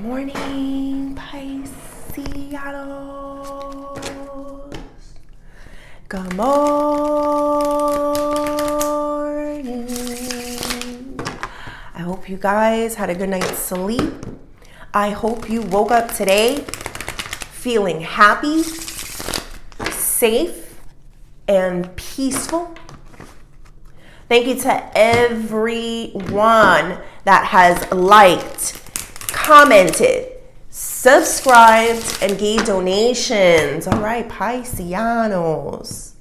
morning, Pisces. Good morning. I hope you guys had a good night's sleep. I hope you woke up today feeling happy, safe, and peaceful. Thank you to everyone that has liked, commented, subscribed, and gave donations. All right, Pisceanos.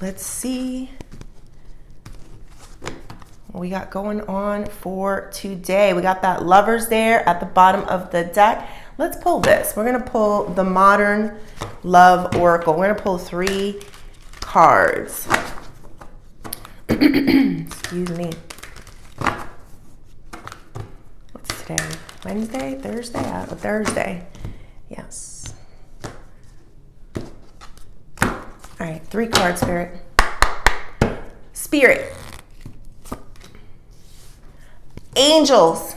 Let's see what we got going on for today. We got that Lovers there at the bottom of the deck. Let's pull this. We're going to pull the Modern Love Oracle. We're going to pull 3 cards. Excuse me. What's today? Wednesday? Thursday? Thursday. Yes. All right, 3 cards, Spirit. Spirit. Angels.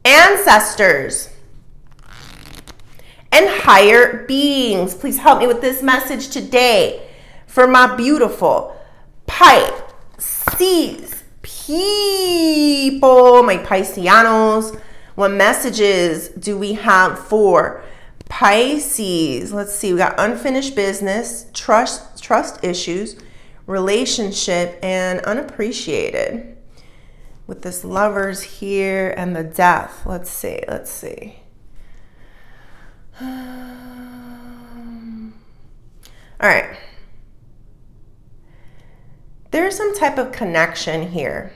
Ancestors. And higher beings. Please help me with this message today for my beautiful Pisces people, my Pisceanos. What messages do we have for Pisces? Let's see. We got unfinished business, trust issues, relationship, and unappreciated. With this Lovers here and the Death. Let's see. All right. There's some type of connection here.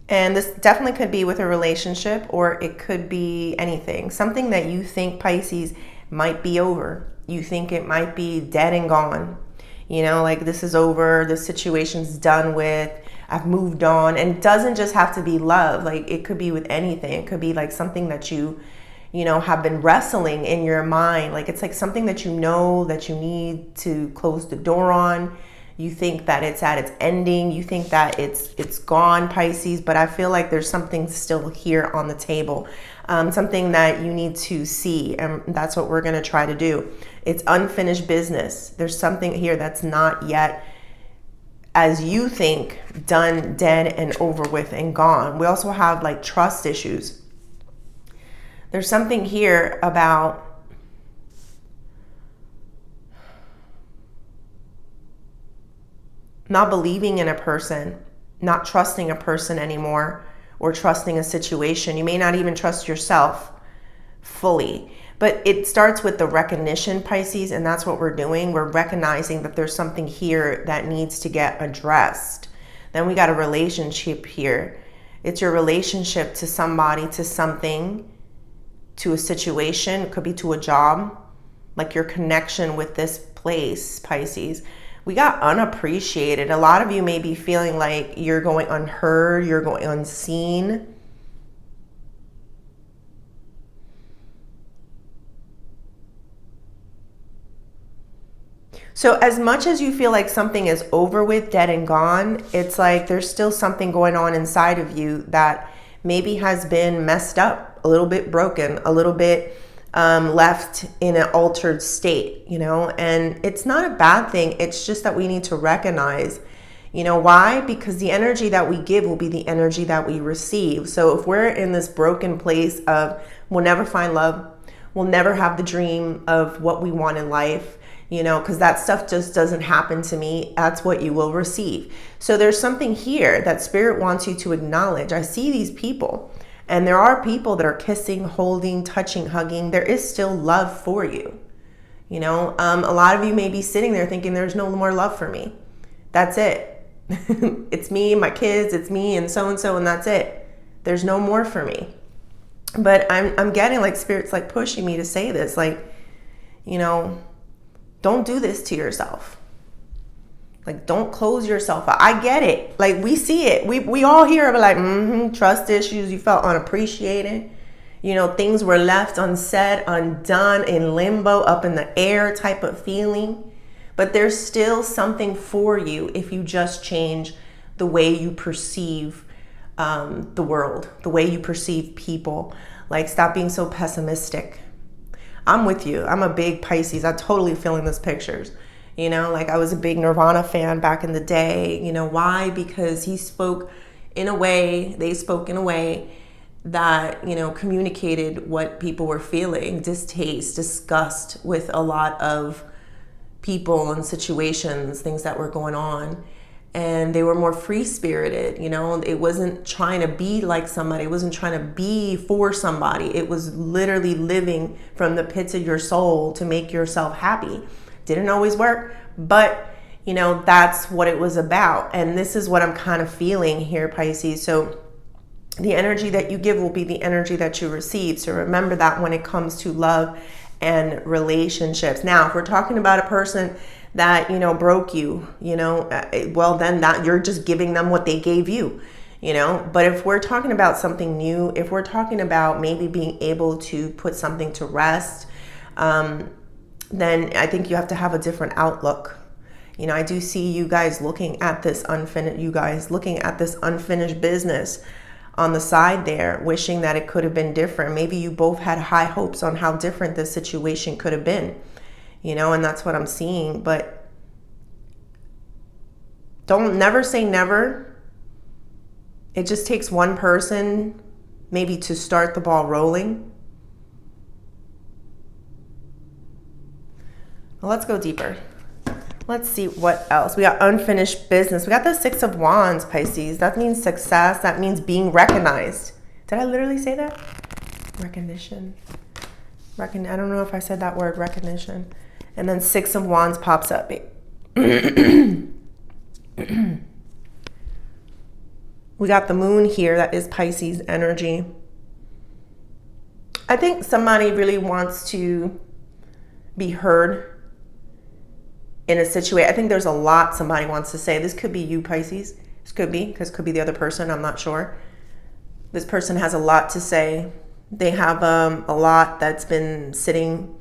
And this definitely could be with a relationship, or it could be anything. Something that you think, Pisces, might be over. You think it might be dead and gone. You know, like this is over, this situation's done with, I've moved on. And it doesn't just have to be love. Like it could be with anything. It could be like something that you know, have been wrestling in your mind. Like it's like something that you know that you need to close the door on. You think that it's at its ending. You think that it's gone, Pisces. But I feel like there's something still here on the table. Something that you need to see. And that's what we're going to try to do. It's unfinished business. There's something here that's not yet, as you think, done, dead, and over with and gone. We also have like trust issues. There's something here about not believing in a person, not trusting a person anymore, or trusting a situation. You may not even trust yourself fully. But it starts with the recognition, Pisces, and that's what we're doing. We're recognizing that there's something here that needs to get addressed. Then we got a relationship here. It's your relationship to somebody, to something, to a situation. It could be to a job, like your connection with this place, Pisces. We got unappreciated. A lot of you may be feeling like you're going unheard, you're going unseen. So as much as you feel like something is over with, dead and gone, it's like there's still something going on inside of you that maybe has been messed up, a little bit broken, a little bit left in an altered state, you know, and it's not a bad thing. It's just that we need to recognize, you know, why? Because the energy that we give will be the energy that we receive. So if we're in this broken place of we'll never find love, we'll never have the dream of what we want in life, you know, because that stuff just doesn't happen to me. That's what you will receive. So there's something here that Spirit wants you to acknowledge. I see these people, and there are people that are kissing, holding, touching, hugging. There is still love for you. You know, a lot of you may be sitting there thinking there's no more love for me. That's it. It's me, my kids, it's me and so, and that's it. There's no more for me. But I'm getting like Spirit's like pushing me to say this, like, you know, don't do this to yourself. Like, don't close yourself out. I get it. Like, we see it. We all hear about like, trust issues. You felt unappreciated. You know, things were left unsaid, undone, in limbo, up in the air type of feeling. But there's still something for you if you just change the way you perceive the world, the way you perceive people. Like, stop being so pessimistic. I'm with you. I'm a big Pisces. I'm totally feeling those pictures. You know, like I was a big Nirvana fan back in the day. You know, why? Because he spoke in a way, they spoke in a way that, you know, communicated what people were feeling, distaste, disgust with a lot of people and situations, things that were going on. And they were more free-spirited, you know. It wasn't trying to be like somebody. It wasn't trying to be for somebody. It was literally living from the pits of your soul to make yourself happy. Didn't always work, but, you know, that's what it was about. And this is what I'm kind of feeling here, Pisces. So the energy that you give will be the energy that you receive. So remember that when it comes to love and relationships. Now, if we're talking about a person that, you know, broke you, you know, well, then that you're just giving them what they gave you, you know. But if we're talking about something new, if we're talking about maybe being able to put something to rest, then I think you have to have a different outlook. You know, I do see you guys looking at this unfinished business on the side there, wishing that it could have been different. Maybe you both had high hopes on how different this situation could have been. You know, and that's what I'm seeing. But don't never say never. It just takes one person maybe to start the ball rolling. Well, let's go deeper. Let's see what else. We got unfinished business. We got the 6 of Wands, Pisces. That means success. That means being recognized. Did I literally say that? Recognition. I don't know if I said that word, recognition. And then 6 of Wands pops up. We got the moon here. That is Pisces energy. I think somebody really wants to be heard in a situation. I think there's a lot somebody wants to say. This could be you, Pisces. This could be, because it could be the other person. I'm not sure. This person has a lot to say. They have a lot that's been sitting.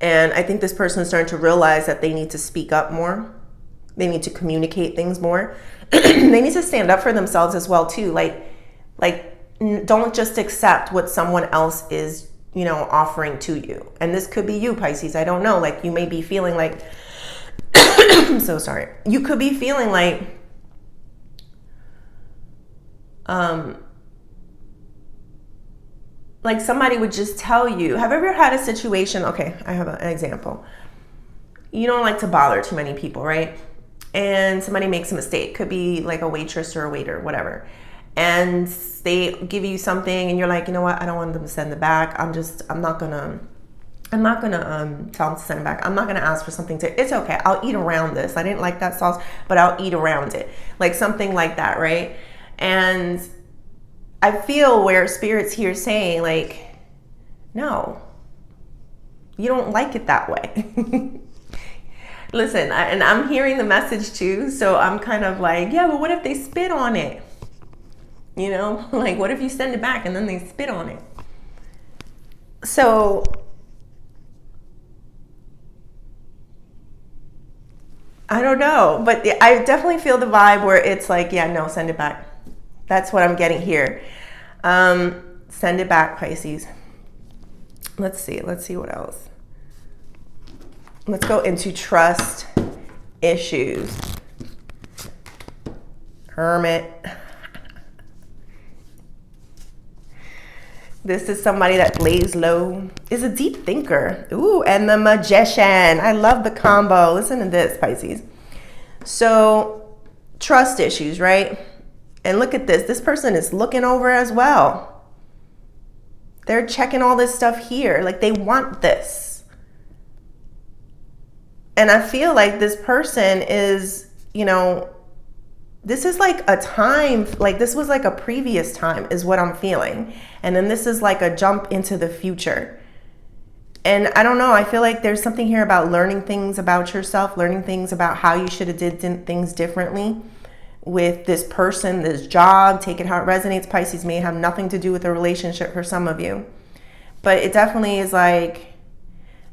And I think this person is starting to realize that they need to speak up more. They need to communicate things more. They need to stand up for themselves as well, too. Like, don't just accept what someone else is, you know, offering to you. And this could be you, Pisces. I don't know. Like, you may be feeling like, I'm so sorry. You could be feeling like, like somebody would just tell you. Have you ever had a situation? Okay, I have an example. You don't like to bother too many people, right? And somebody makes a mistake. Could be like a waitress or a waiter, whatever. And they give you something and you're like, you know what? I don't want them to send it back. I'm not gonna tell them to send it back. I'm not gonna ask for something it's okay. I'll eat around this. I didn't like that sauce, but I'll eat around it. Like something like that, right? And I feel where Spirit's here saying like, no, you don't like it that way. Listen, and I'm hearing the message too. So I'm kind of like, yeah, but what if they spit on it? You know, like what if you send it back and then they spit on it? So I don't know, but I definitely feel the vibe where it's like, yeah, no, send it back. That's what I'm getting here. Send it back, Pisces. Let's see what else. Let's go into trust issues. Hermit. This is somebody that lays low, is a deep thinker. Ooh, and the Magician. I love the combo. Listen to this, Pisces. So, trust issues, right? And look at this. This person is looking over as well. They're checking all this stuff here. Like they want this. And I feel like this person is, you know, this is like a time, like this was like a previous time is what I'm feeling. And then this is like a jump into the future. And I don't know, I feel like there's something here about learning things about yourself, learning things about how you should have did things differently with this person, this job. Take it how it resonates. Pisces may have nothing to do with the relationship for some of you. But it definitely is like,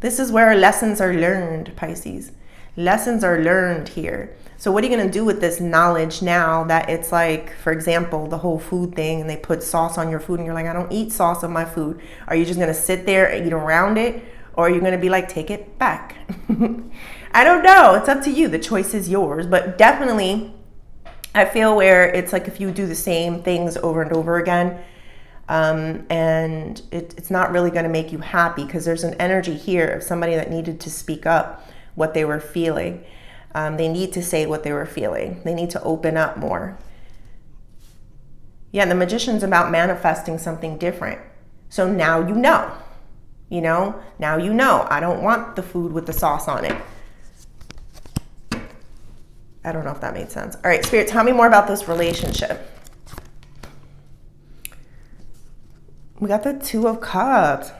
this is where lessons are learned, Pisces. Lessons are learned here. So what are you going to do with this knowledge now that it's like, for example, the whole food thing, and they put sauce on your food and you're like, I don't eat sauce on my food. Are you just going to sit there and eat around it? Or are you going to be like, take it back? I don't know. It's up to you. The choice is yours. But definitely, I feel where it's like if you do the same things over and over again, and it's not really going to make you happy, because there's an energy here of somebody that needed to speak up what they were feeling. They need to say what they were feeling. They need to open up more. Yeah, the Magician's about manifesting something different. So now you know. Now you know. I don't want the food with the sauce on it. I don't know if that made sense. All right, Spirit, tell me more about this relationship. We got the Two of Cups.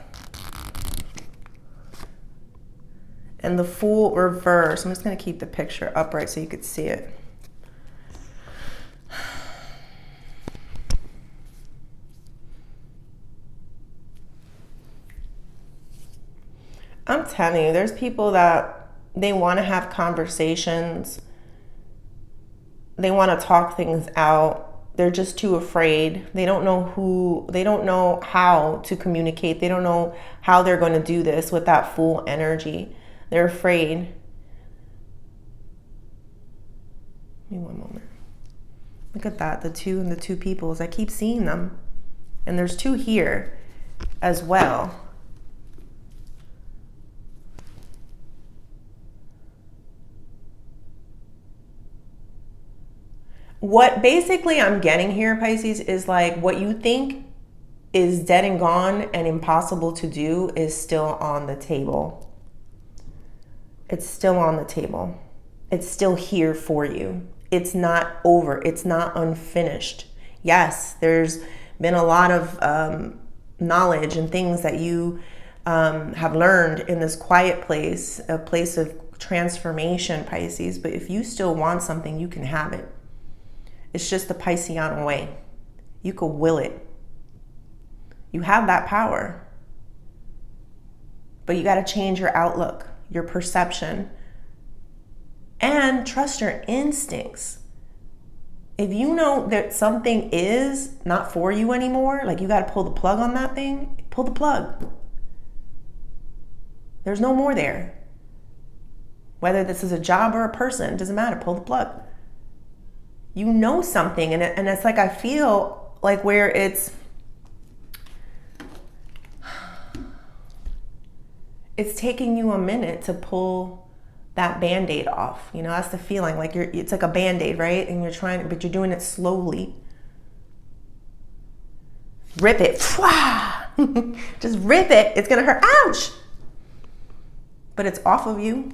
And the Fool reverse. I'm just going to keep the picture upright so you could see it. I'm telling you, there's people that they want to have conversations. They want to talk things out. They're just too afraid. They don't know how to communicate. They don't know how they're going to do this with that Fool energy. They're afraid. Give me one moment. Look at that, the two and the two peoples. I keep seeing them. And there's two here as well. What basically I'm getting here, Pisces, is like what you think is dead and gone and impossible to do is still on the table. It's still on the table. It's still here for you. It's not over. It's not unfinished. Yes, there's been a lot of knowledge and things that you have learned in this quiet place, a place of transformation, Pisces. But if you still want something, you can have it. It's just the Piscean way. You could will it. You have that power. But you got to change your outlook, your perception, and trust your instincts. If you know that something is not for you anymore, like you got to pull the plug on that thing, pull the plug. There's no more there. Whether this is a job or a person, it doesn't matter, pull the plug. You know something, and it's like I feel like where it's taking you a minute to pull that Band-Aid off. That's the feeling. Like it's like a Band-Aid, right? And but you're doing it slowly. Rip it. Just rip it. It's gonna hurt. Ouch! But it's off of you.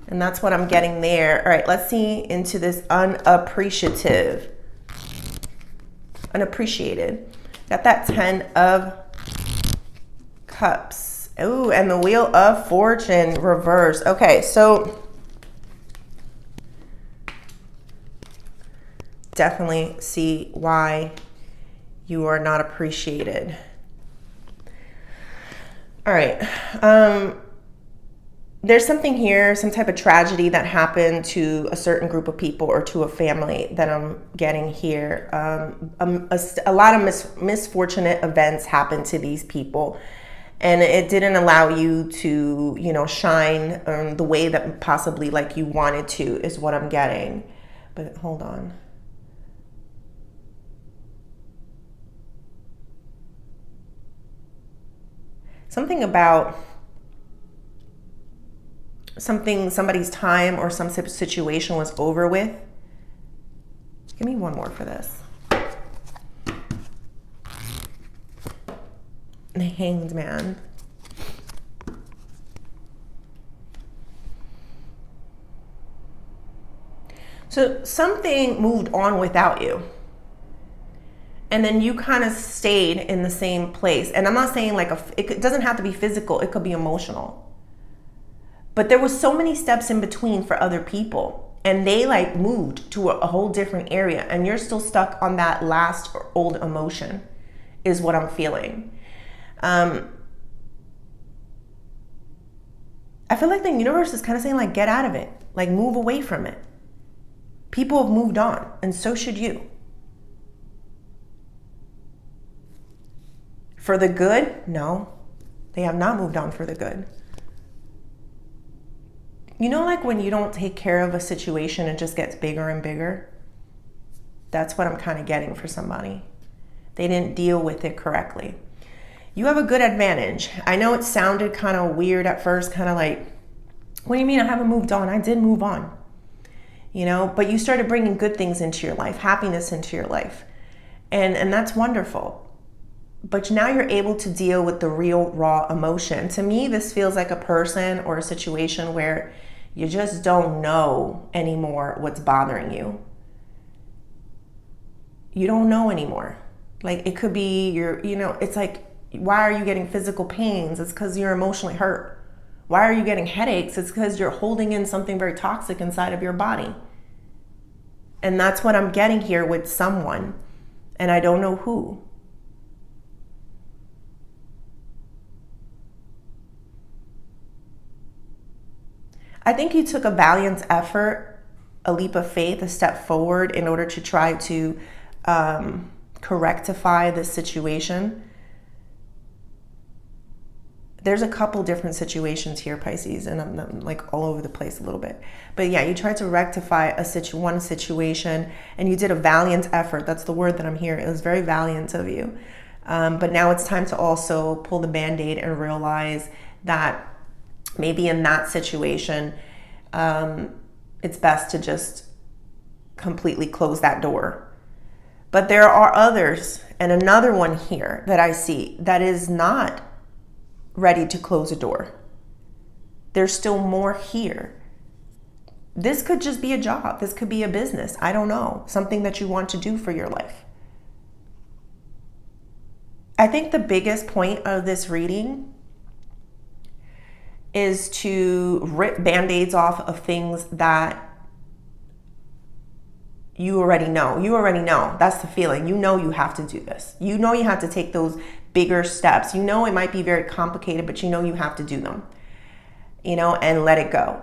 And that's what I'm getting there. All right, let's see into this unappreciated. Got that 10 of Cups. Oh, and the Wheel of Fortune reverse. Okay, so definitely see why you are not appreciated. All right. There's something here, some type of tragedy that happened to a certain group of people or to a family that I'm getting here. A lot of misfortunate events happened to these people, and it didn't allow you to, shine the way that possibly like you wanted to, is what I'm getting. But hold on. Something about somebody's time or some situation was over with. Give me one more for this. The Hanged Man. So something moved on without you. And then you kind of stayed in the same place. And I'm not saying like it doesn't have to be physical. It could be emotional. But there was so many steps in between for other people, and they like moved to a whole different area, and you're still stuck on that last old emotion is what I'm feeling. I feel like the universe is kind of saying, like, get out of it. Like, move away from it. People have moved on, and so should you. For the good? No. They have not moved on for the good. You know, like when you don't take care of a situation, it just gets bigger and bigger? That's what I'm kind of getting for somebody. They didn't deal with it correctly. You have a good advantage. I know it sounded kind of weird at first, kind of like, what do you mean I haven't moved on? I did move on. You know, but you started bringing good things into your life, happiness into your life. And that's wonderful. But now you're able to deal with the real raw emotion. To me, this feels like a person or a situation where you just don't know anymore what's bothering you. You don't know anymore. Like, it could be it's like, why are you getting physical pains? It's because you're emotionally hurt. Why are you getting headaches? It's because you're holding in something very toxic inside of your body. And that's what I'm getting here with someone. And I don't know who. I think you took a valiant effort, a leap of faith, a step forward in order to try to correctify this situation. There's a couple different situations here, Pisces, and I'm like all over the place a little bit. But yeah, you tried to rectify one situation, and you did a valiant effort. That's the word that I'm hearing. It was very valiant of you. But now it's time to also pull the Band-Aid and realize that maybe in that situation, it's best to just completely close that door. But there are others, and another one here that I see that is not ready to close a door. There's still more here. This could just be a job. This could be a business. I don't know. Something that you want to do for your life. I think the biggest point of this reading is to rip Band-Aids off of things that you already know. You already know. That's the feeling. You know you have to do this. You know you have to take those bigger steps. You know it might be very complicated, but you know you have to do them, and let it go.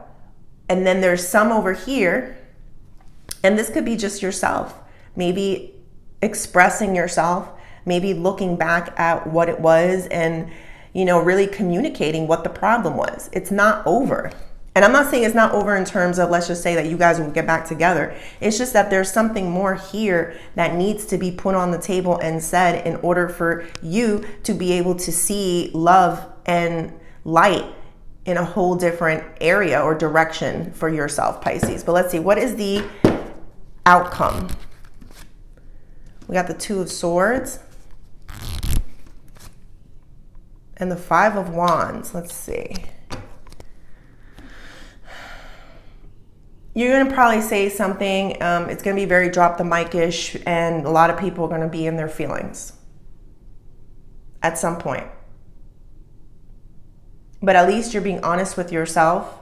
And then there's some over here, and this could be just yourself, maybe expressing yourself, maybe looking back at what it was and, really communicating what the problem was. It's not over. And I'm not saying it's not over in terms of, let's just say that you guys will get back together. It's just that there's something more here that needs to be put on the table and said in order for you to be able to see love and light in a whole different area or direction for yourself, Pisces. But let's see, what is the outcome? We got the Two of Swords and the Five of Wands. Let's see. You're going to probably say something, it's going to be very drop the mic-ish, and a lot of people are going to be in their feelings at some point. But at least you're being honest with yourself.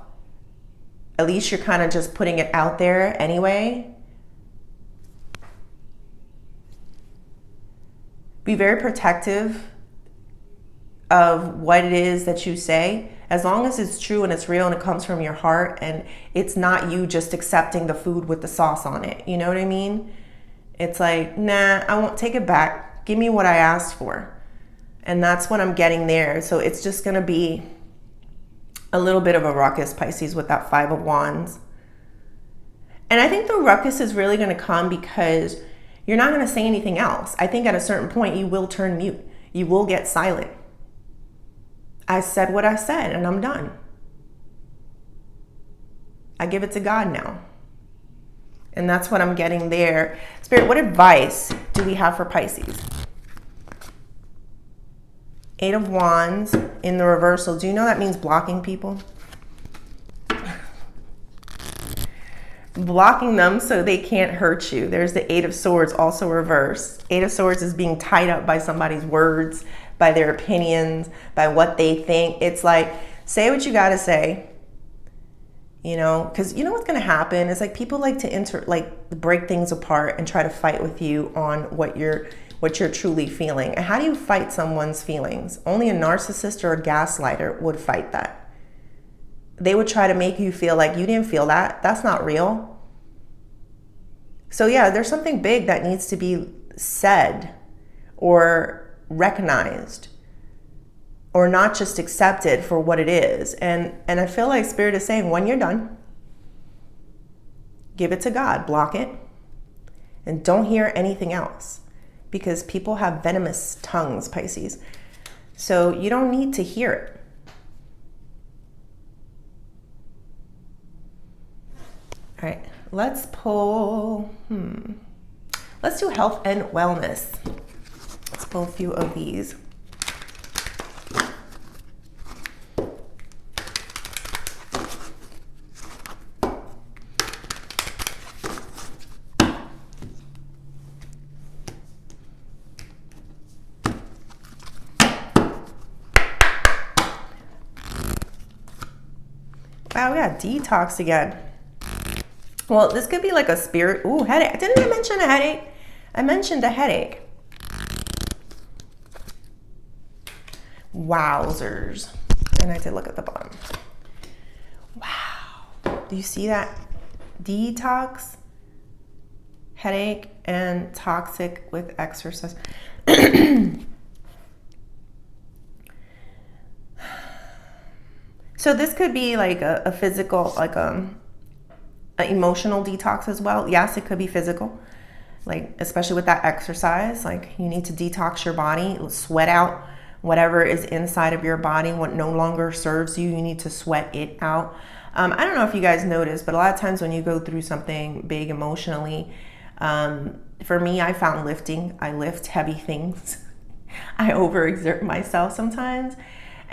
At least you're kind of just putting it out there anyway. Be very protective of what it is that you say, as long as it's true and it's real and it comes from your heart and it's not you just accepting the food with the sauce on it. You know what I mean? It's like, nah, I won't take it back. Give me what I asked for. And that's what I'm getting there. So it's just going to be a little bit of a ruckus, Pisces, with that Five of Wands. And I think the ruckus is really going to come because you're not going to say anything else. I think at a certain point you will turn mute. You will get silent. I said what I said and I'm done. I give it to God now. And that's what I'm getting there. Spirit, what advice do we have for Pisces? Eight of Wands in the reversal. Do you know that means blocking people? Blocking them so they can't hurt you. There's the Eight of Swords also reversed. Eight of Swords is being tied up by somebody's words, by their opinions, by what they think. It's like, say what you gotta say, because you know what's gonna happen is like people like to break things apart and try to fight with you on what you're truly feeling. And how do you fight someone's feelings? Only a narcissist or a gaslighter would fight that. they would try to make you feel like you didn't feel that. That's not real. So yeah, there's something big that needs to be said or recognized, or not just accepted for what it is. And I feel like Spirit is saying, when you're done, give it to God, block it, and don't hear anything else, because people have venomous tongues, Pisces. So you don't need to hear it. All right, let's pull, let's do health and wellness. Let's pull a few of these. Wow, we got detox again. Well, this could be like a spirit. Ooh, headache. Didn't I mention a headache? I mentioned a headache. Wowzers. And I did look at the bottom. Wow. Do you see that? Detox, headache, and toxic with exercise. So this could be like a physical, like an emotional detox as well. Yes, it could be physical, like especially with that exercise. Like you need to detox your body, sweat out whatever is inside of your body, what no longer serves you. You need to sweat it out. I don't know if you guys noticed, but a lot of times when you go through something big emotionally, for me, I found lifting. I lift heavy things. I overexert myself sometimes.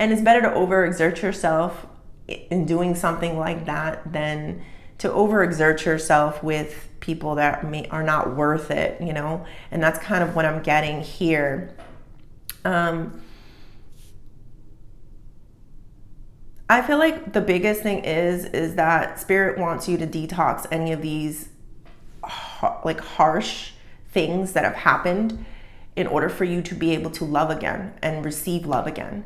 And it's better to overexert yourself in doing something like that than to overexert yourself with people that are not worth it, you know? And that's kind of what I'm getting here. I feel like the biggest thing is that Spirit wants you to detox any of these like harsh things that have happened in order for you to be able to love again and receive love again.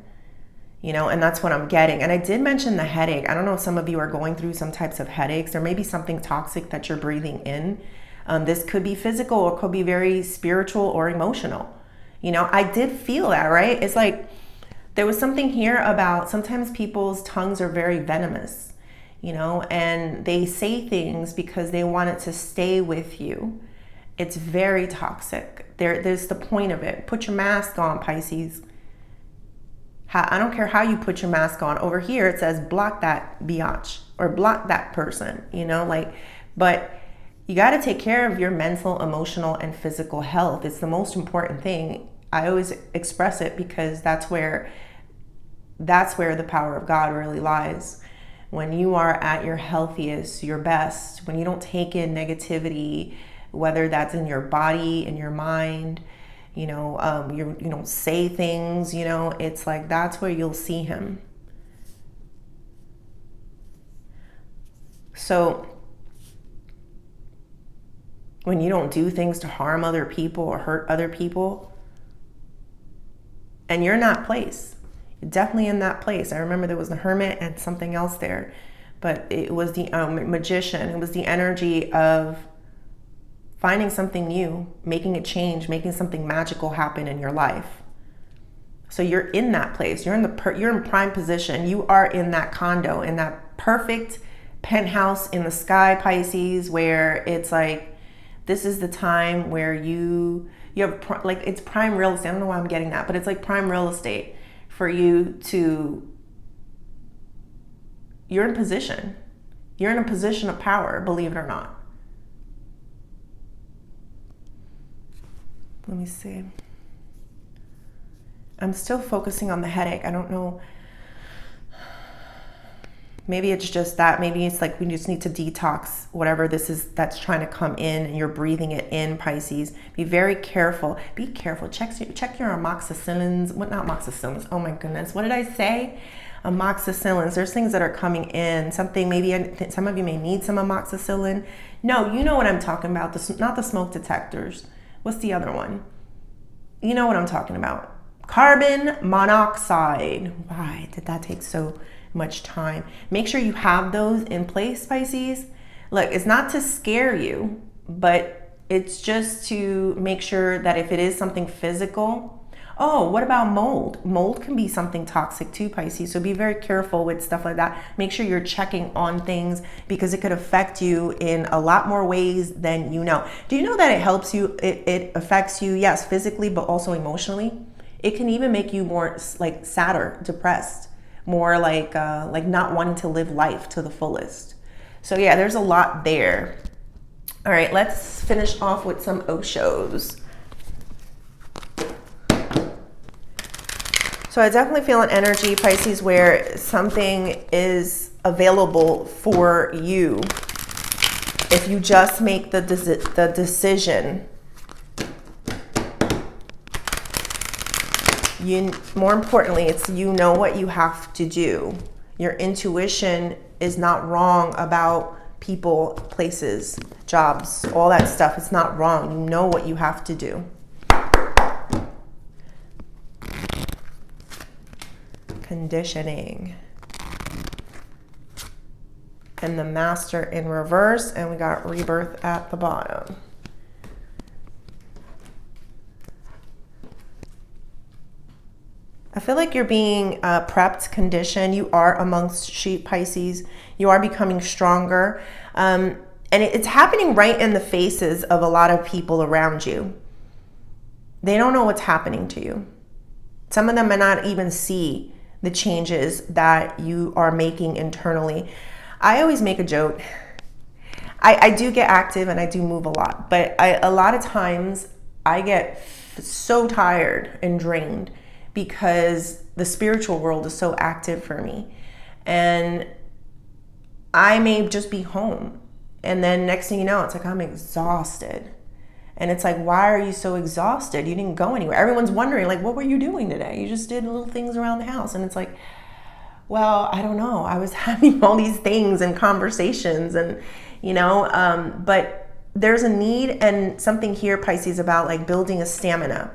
You know, and that's what I'm getting. And I did mention the headache. I don't know if some of you are going through some types of headaches. There may be something toxic that you're breathing in. This could be physical or could be very spiritual or emotional. You know, I did feel that, right? It's like there was something here about sometimes people's tongues are very venomous, you know, and they say things because they want it to stay with you. It's very toxic. There's the point of it. Put your mask on, Pisces. I don't care how you put your mask on. Over here, it says block that biatch or block that person, you know, like, but you got to take care of your mental, emotional, and physical health. It's the most important thing. I always express it because that's where the power of God really lies. When you are at your healthiest, your best, when you don't take in negativity, whether that's in your body, in your mind, you know, you don't say things, you know, it's like that's where you'll see him. So when you don't do things to harm other people or hurt other people, and you're in that place, you're definitely in that place. I remember there was the hermit and something else there, but it was the magician. It was the energy of finding something new, making a change, making something magical happen in your life. So you're in that place. You're in prime position. You are in that condo, in that perfect penthouse in the sky, Pisces, where it's like, this is the time where you have, like, it's prime real estate. I don't know why I'm getting that, but it's like prime real estate for you to, you're in position. You're in a position of power, believe it or not. Let me see. I'm still focusing on the headache. I don't know. Maybe it's just that. Maybe it's like we just need to detox whatever this is that's trying to come in and you're breathing it in, Pisces. Be very careful. Be careful. Check your amoxicillins. What, not amoxicillins. Oh my goodness. What did I say? Amoxicillins. There's things that are coming in. Something maybe some of you may need some amoxicillin. No, you know what I'm talking about. Not the smoke detectors. What's the other one? You know what I'm talking about. Carbon monoxide. Why did that take so much time. Make sure you have those in place, Pisces. Look, it's not to scare you, but it's just to make sure that if it is something physical. Oh, what about mold? Mold can be something toxic too, Pisces. So be very careful with stuff like that. Make sure you're checking on things because it could affect you in a lot more ways than you know. Do you know that it helps you? It affects you, yes, physically, but also emotionally. It can even make you more like sadder, depressed, more like not wanting to live life to the fullest. So yeah, there's a lot there. All right, let's finish off with some Oshos. So I definitely feel an energy, Pisces, where something is available for you if you just make the decision. More importantly, it's you know what you have to do. Your intuition is not wrong about people, places, jobs, all that stuff. It's not wrong. You know what you have to do. Conditioning. And the Master in reverse, and we got Rebirth at the bottom. I feel like you're being prepped, conditioned. You are amongst sheep, Pisces. You are becoming stronger. And it's happening right in the faces of a lot of people around you. They don't know what's happening to you. Some of them may not even see the changes that you are making internally. I always make a joke. I do get active and I do move a lot, but a lot of times I get so tired and drained because the spiritual world is so active for me. And I may just be home. And then next thing you know, it's like I'm exhausted. And it's like, why are you so exhausted? You didn't go anywhere. Everyone's wondering, like, what were you doing today? You just did little things around the house. And it's like, well, I don't know. I was having all these things and conversations and, but there's a need and something here, Pisces, about like building a stamina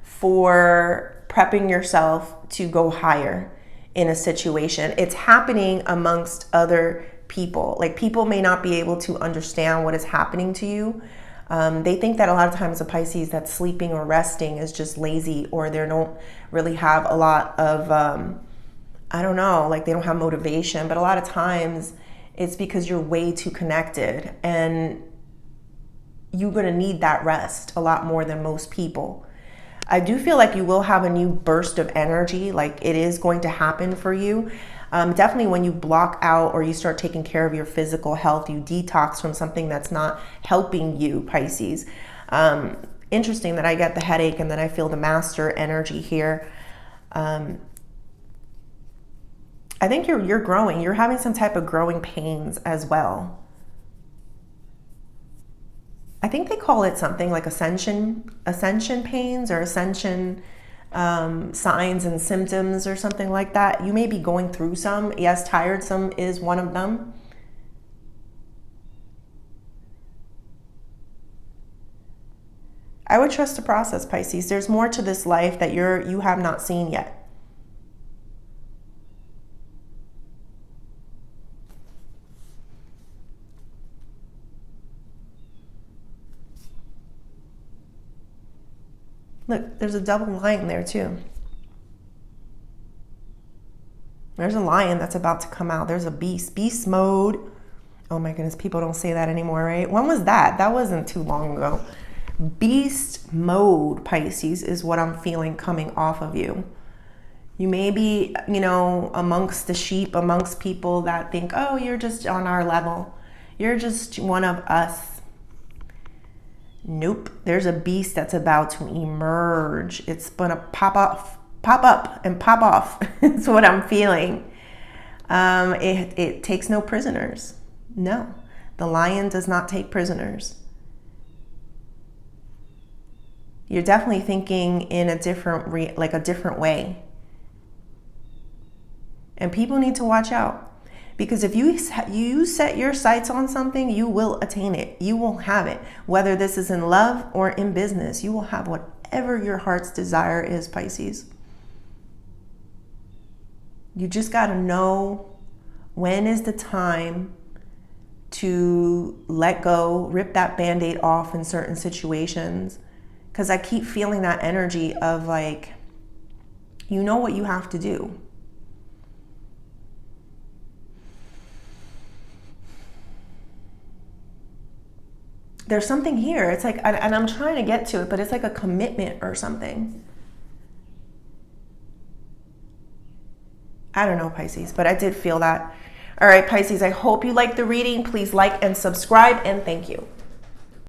for prepping yourself to go higher in a situation. It's happening amongst other people. Like people may not be able to understand what is happening to you. They think that a lot of times a Pisces that's sleeping or resting is just lazy, or they don't really have a lot of, like they don't have motivation. But a lot of times it's because you're way too connected and you're going to need that rest a lot more than most people. I do feel like you will have a new burst of energy, like it is going to happen for you. Definitely when you block out or you start taking care of your physical health, you detox from something that's not helping you, Pisces. Interesting that I get the headache and then I feel the Master energy here. I think you're growing. You're having some type of growing pains as well. I think they call it something like ascension pains or ascension signs and symptoms or something like that. You may be going through some. Yes, tiresome is one of them. I would trust the process, Pisces. There's more to this life that you have not seen yet. Look, there's a double lion there too. There's a lion that's about to come out. There's a beast mode. Oh my goodness, people don't say that anymore, right? When was that? That wasn't too long ago. Beast mode, Pisces, is what I'm feeling coming off of you. You may be, amongst the sheep, amongst people that think, oh, you're just on our level. You're just one of us. Nope. There's a beast that's about to emerge. It's going to pop up and pop off. It's what I'm feeling. It takes no prisoners. No, the lion does not take prisoners. You're definitely thinking in a different way. And people need to watch out. Because if you set your sights on something, you will attain it. You will have it. Whether this is in love or in business, you will have whatever your heart's desire is, Pisces. You just got to know when is the time to let go, rip that Band-Aid off in certain situations. Because I keep feeling that energy of like, you know what you have to do. There's something here. It's like, and I'm trying to get to it, but it's like a commitment or something. I don't know, Pisces, but I did feel that. All right, Pisces, I hope you liked the reading. Please like and subscribe, and thank you.